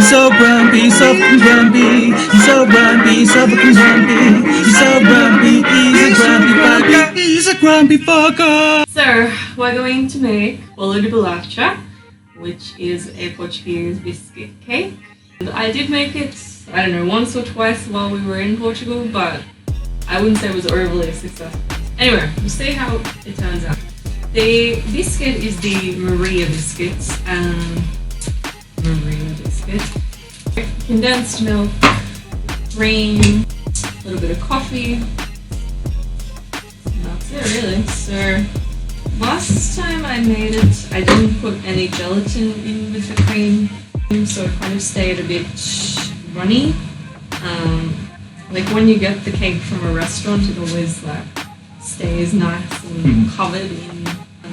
He's so grumpy, so fucking grumpy. He's so grumpy, so fucking grumpy. He's so grumpy, he's a grumpy fucker. He's a grumpy fucker. So, we're going to make Bolo de Bolacha, which is a Portuguese biscuit cake. And I did make it, I don't know, once or twice while we were in Portugal, but I wouldn't say it was overly successful. Anyway, we'll see how it turns out. The biscuit is the Maria biscuit. Condensed milk, cream, a little bit of coffee. And that's it really. So last time I made it, I didn't put any gelatin in with the cream, so it kind of stayed a bit runny. Like when you get the cake from a restaurant, it always like stays nice and covered in.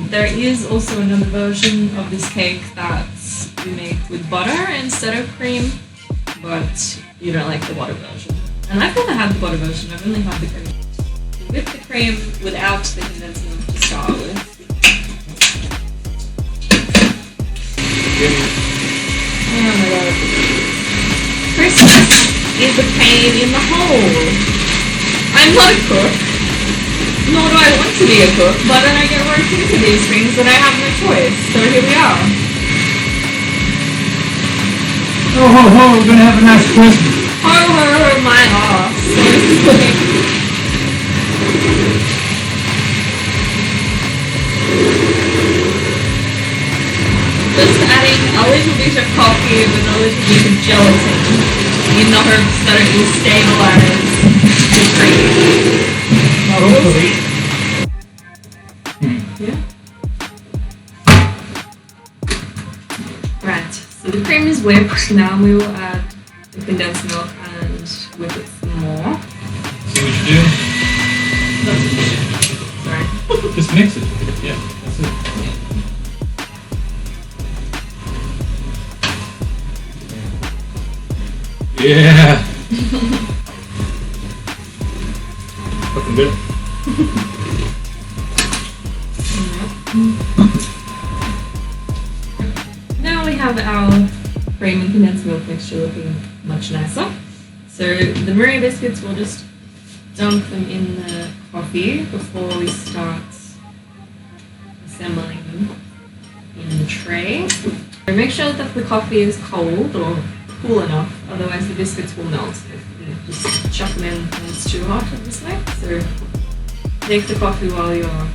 There is also another version of this cake that we make with butter instead of cream, but you don't like the butter version. And I've never had the butter version, I've only had the cream. With the cream without the condensed milk to start with. Oh my god. Christmas is a pain in the hole. I'm not a cook, nor do I want to be a cook, but then I get roped into these things and I have no choice, so here we are. Ho ho ho, we're gonna have a nice Christmas. Ho ho ho, my ass. Just adding a little bit of coffee with a little bit of gelatin in the hopes that it will stabilize the cream. Hopefully. Yeah. Right, so the cream is whipped. Now we will add the condensed milk and whip it some more. See what you do? Sorry. Just mix it. Yeah, that's it. Yeah. Looking good. Now we have our cream and condensed milk mixture looking much nicer. So the Maria biscuits, we'll just dump them in the coffee before we start assembling them in the tray. So make sure that the coffee is cold or cool enough, otherwise the biscuits will melt if you just chuck them in when it's too hot, obviously. So take the coffee while you're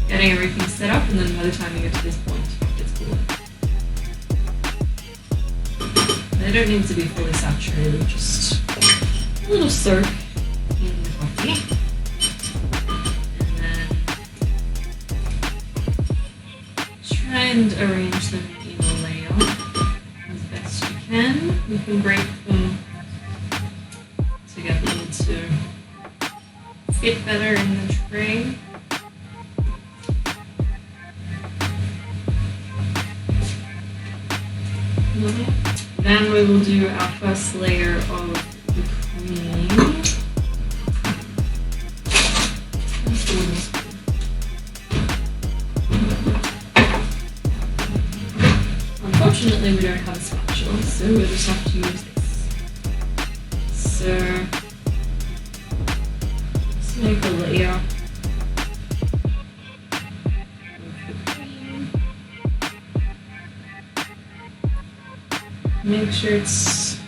getting everything set up, and then by the time you get to this point, it's cool. They don't need to be fully saturated, just a little soak in the coffee. And then try and arrange them in a layer as best you can. You can break them to get them to fit better in the tray. Then we will do our first layer of the cream. Unfortunately, we don't have a spatula, so we'll just have to use this. So, let's make a layer of the cream. Make sure it's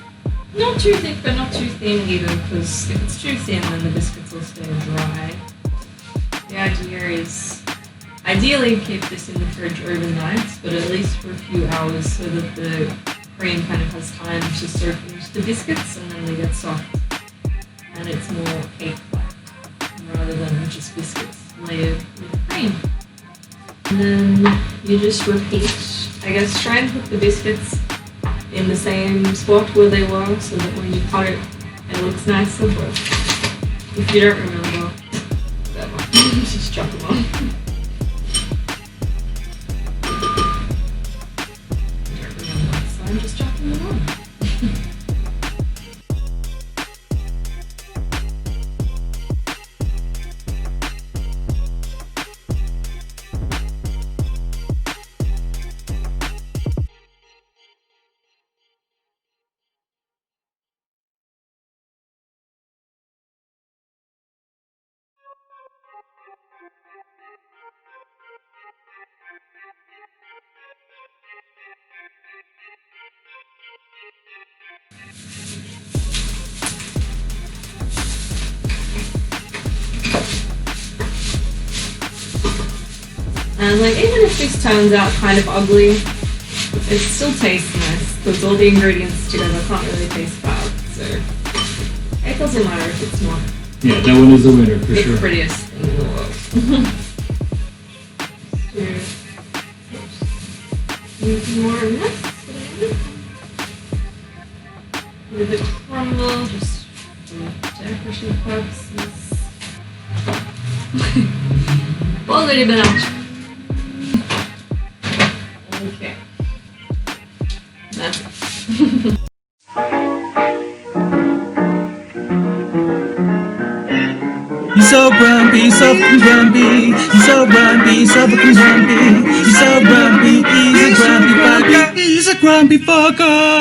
not too thick but not too thin either, because if it's too thin then the biscuits will stay dry. The idea is ideally keep this in the fridge overnight, but at least for a few hours so that the cream kind of has time to soak into the biscuits and then they get soft and it's more cake-like rather than just biscuits layered with cream. And then you just repeat, I guess try and put the biscuits in the same spot where they were so that when you cut it, it looks nicer, but if you don't remember, whatever, just chuck them on. I'm just chucking them on. And like, even if this turns out kind of ugly, it still tastes nice because all the ingredients together can't really taste bad. So it doesn't matter if it's not Yeah, that one is the winner for the sure. prettiest thing in the world. Use more of this. With a crumble, just for decoration purposes. Bolo de Bolacha. Okay. That's it. You're so grumpy, so fucking grumpy. You're so grumpy, so fucking grumpy. You're so grumpy, he's a grumpy fucker. He's a grumpy fucker.